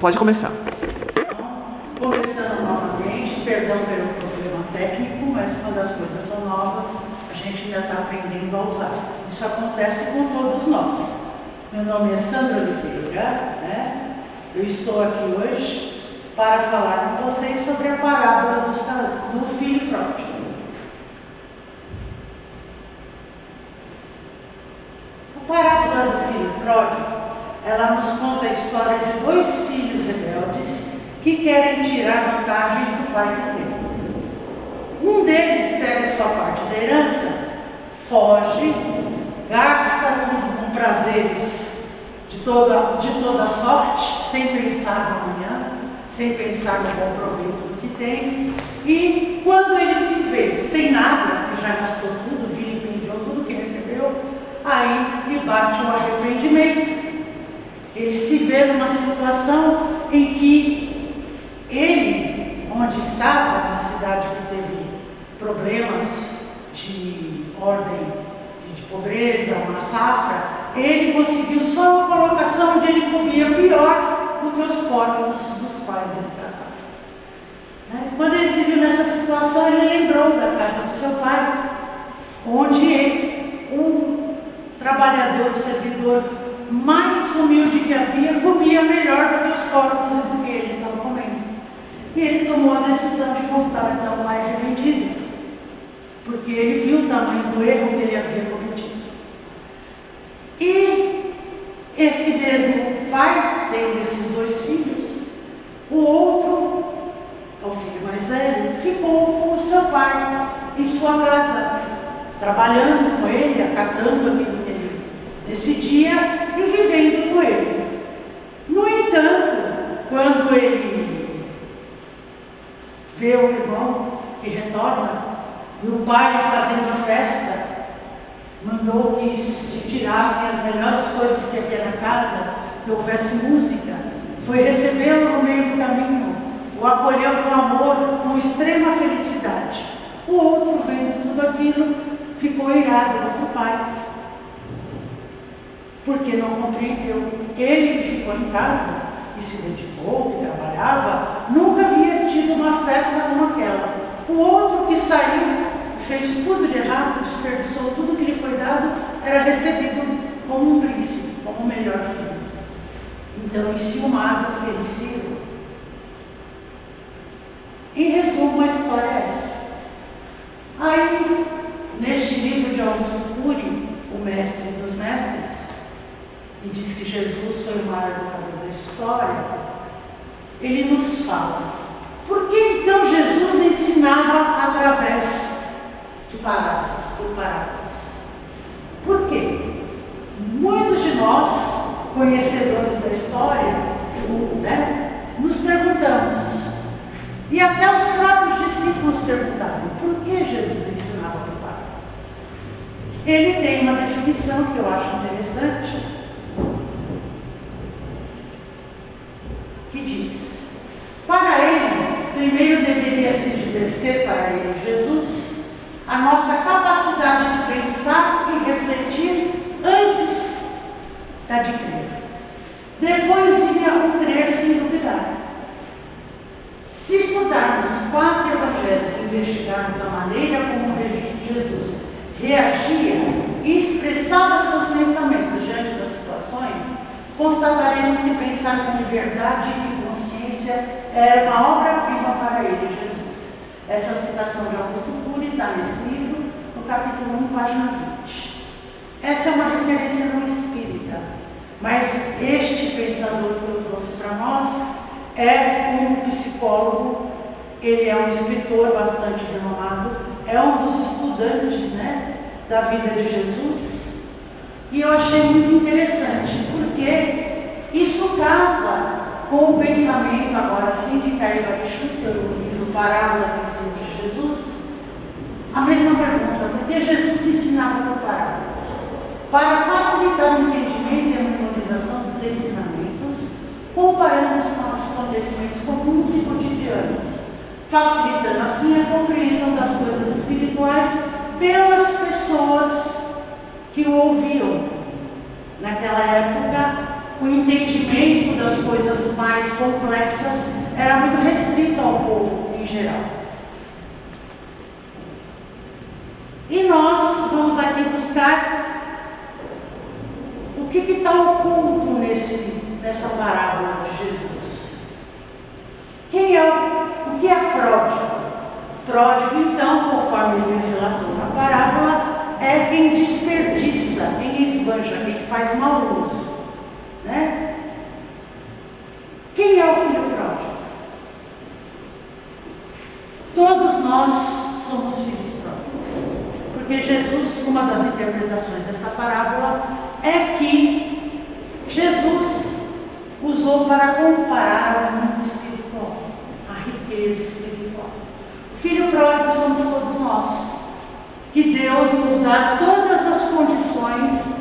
Pode começar. Começando novamente, perdão pelo problema técnico, mas quando as coisas são novas, a gente ainda está aprendendo a usar. Isso acontece com todos nós. Meu nome é Sandra Oliveira, né? Eu estou aqui hoje para falar com vocês sobre a parábola do filho pródigo. A parábola do filho pródigo, ela nos conta a história de dois filhos rebeldes que querem tirar vantagens do pai que tem. Um deles pega sua parte da herança, foge, gasta tudo com prazeres de toda sorte, sem pensar no amanhã, sem pensar no bom proveito do que tem, e quando ele se vê sem nada, que já gastou tudo, vilipendiou tudo que recebeu, aí lhe bate o arrependimento. Ele se vê numa situação em que ele, onde estava, na cidade que teve problemas de ordem e de pobreza, uma safra, ele conseguiu só uma colocação onde ele comia pior do que os porcos dos pais ele tratava. Quando ele se viu nessa situação, ele lembrou da casa do seu pai, onde ele, um trabalhador, servidor mais humilde que havia, comia melhor do que os porcos e do que ele estava comendo. E ele tomou a decisão de voltar até o pai arrependido, porque ele viu o tamanho do erro que ele havia cometido. E esse mesmo pai, tendo esses dois filhos, o outro, o filho mais velho, ficou com o seu pai em sua casa, trabalhando com ele, acatando aquilo que ele decidia e vivendo com ele. No entanto, quando ele vê o irmão que retorna e o pai fazendo a festa, mandou que se tirassem as melhores coisas que havia na casa, que houvesse música, foi recebê-lo no meio do caminho, o acolheu com amor, com extrema felicidade. O outro, vendo tudo aquilo, ficou irado contra o pai, porque não compreendeu. Ele que ficou em casa, que se dedicou, que trabalhava, nunca havia tido uma festa como aquela. O outro que saiu, fez tudo de errado, desperdiçou tudo que lhe foi dado, era recebido como um príncipe, como o melhor filho. Então, enciumado, ele se irou. Em resumo, a história é essa. Aí, neste livro de Augusto Cury, o mestre dos mestres, que diz que Jesus foi o maior educador da história, ele nos fala: por que então Jesus ensinava através de parábolas, por parábolas? Por quê? Muitos de nós, conhecedores da história, nos perguntamos, e até os próprios discípulos perguntavam, por que Jesus ensinava por parábolas? Ele tem uma definição que eu acho interessante, que diz: para ele, primeiro deveria se exercer para ele, Jesus, a nossa capacidade de pensar e refletir antes da de crer. Depois vinha o crer sem duvidar. Se estudarmos os 4 evangelhos e investigarmos a maneira como Jesus reagia e expressava seus pensamentos diante das situações, constataremos que pensar com liberdade e consciência era uma obra-prima para ele, Jesus. Essa citação de Augusto Cury está nesse livro, no capítulo 1, página 20. Essa é uma referência não espírita, mas este pensador que eu trouxe para nós é um psicólogo, ele é um escritor bastante renomado, é um dos estudantes, da vida de Jesus, e eu achei muito interessante, porque isso casa com o pensamento, agora sim, de Caio Arichuta, no livro Parábolas em Ensino de Jesus, a mesma pergunta: por que Jesus ensinava por parábolas? Para facilitar o entendimento e a memorização dos ensinamentos, comparando-os com os acontecimentos comuns e cotidianos, facilitando assim a compreensão das coisas espirituais pelas pessoas que o ouviam. Naquela época, o entendimento das coisas mais complexas, era muito restrito ao povo em geral. E nós vamos aqui buscar o que está oculto nessa parábola de Jesus. O que é pródigo? Pródigo, então, conforme ele relatou na parábola, é quem desperdiça, quem esbanja, quem faz mau uso, né? Quem é o filho pródigo? Todos nós somos filhos pródigos, porque Jesus, uma das interpretações dessa parábola é que Jesus usou para comparar ao mundo espiritual, a riqueza espiritual. O filho pródigo somos todos nós, que Deus nos dá todas as condições,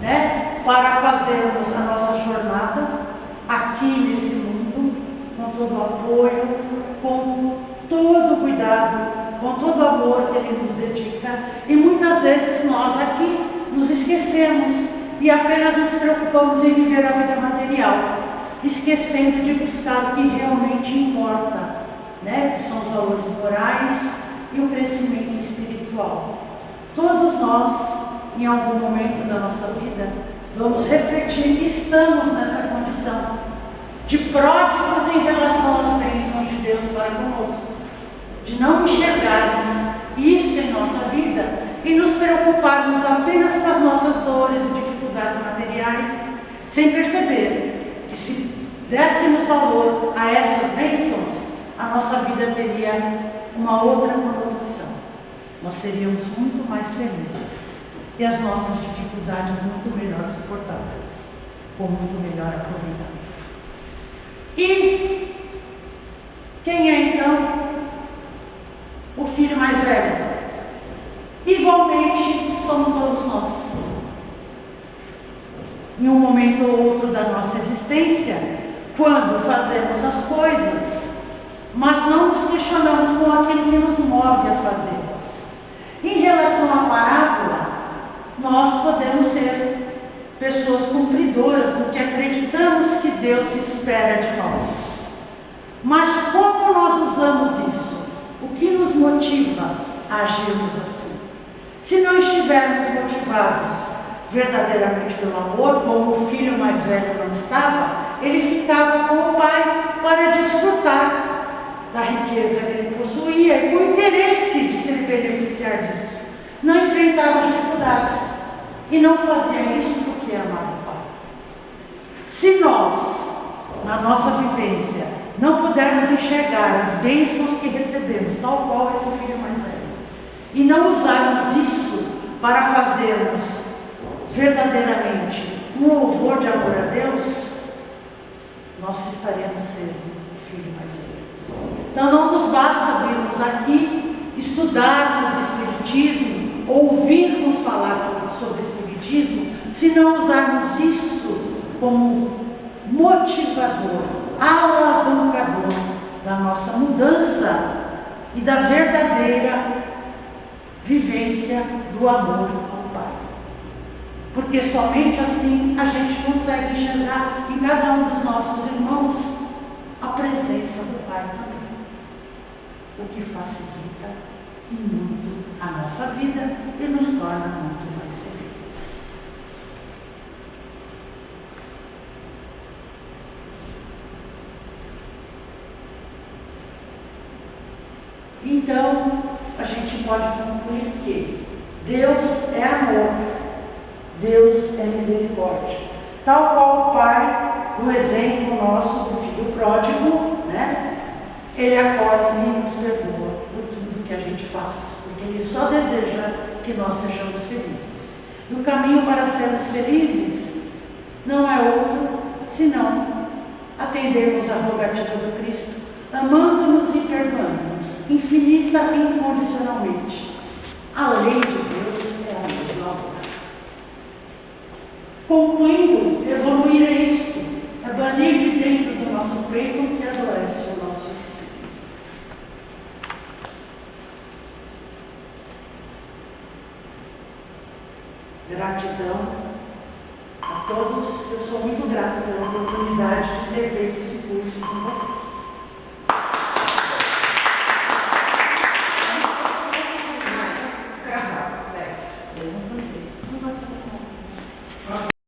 né, para fazermos a nossa jornada aqui nesse mundo, com todo o apoio, com todo o cuidado, com todo o amor que Ele nos dedica. E muitas vezes nós aqui nos esquecemos e apenas nos preocupamos em viver a vida material, esquecendo de buscar o que realmente importa, né? Que são os valores morais e o crescimento espiritual. Todos nós, em algum momento da nossa vida, vamos refletir que estamos nessa condição de pródigos em relação às bênçãos de Deus para conosco, de não enxergarmos isso em nossa vida e nos preocuparmos apenas com as nossas dores e dificuldades materiais, sem perceber que se dessemos valor a essas bênçãos, a nossa vida teria uma outra conotação. Nós seríamos muito mais felizes e as nossas dificuldades muito melhor suportadas, com muito melhor aproveitamento. E quem é então o filho mais velho? Igualmente somos todos nós. Em um momento ou outro da nossa existência, quando fazemos as coisas, mas não nos questionamos com aquilo que nos move a fazê-las. Em relação à parábola, nós podemos ser pessoas cumpridoras do que acreditamos que Deus espera de nós. Mas como nós usamos isso? O que nos motiva a agirmos assim? Se não estivermos motivados verdadeiramente pelo amor, como o filho mais velho não estava, ele ficava com o pai para desfrutar da riqueza que ele possuía e com interesse de se beneficiar disso. Não enfrentava dificuldades e não fazia isso porque amava o pai. Se nós, na nossa vivência, não pudermos enxergar as bênçãos que recebemos, tal qual esse filho mais velho, e não usarmos isso para fazermos verdadeiramente um louvor de amor a Deus, nós estaremos sendo o filho mais velho. Então não nos basta virmos aqui, estudarmos o Espiritismo, ouvirmos falar sobre o Espiritismo, se não usarmos isso como motivador, alavancador da nossa mudança e da verdadeira vivência do amor ao Pai. Porque somente assim a gente consegue enxergar em cada um dos nossos irmãos a presença do Pai também. O que facilita muito a nossa vida e nos torna muito mais felizes. Então, a gente pode concluir que Deus é amor, Deus é misericórdia. Tal qual o Pai, do exemplo nosso do filho pródigo, né? Ele acolhe e nos perdoa por tudo que a gente faz, porque Ele só deseja que nós sejamos felizes. E o caminho para sermos felizes não é outro senão atendermos à rogativa do Cristo, amando-nos e perdoando-nos, infinita e incondicionalmente. A lei de Deus é a lei do amor. Concluindo, evoluir é isto, é banir de dentro do nosso peito o que adoece o nosso espírito. Gratidão a todos, eu sou muito grata pela oportunidade de ter feito esse curso. curso do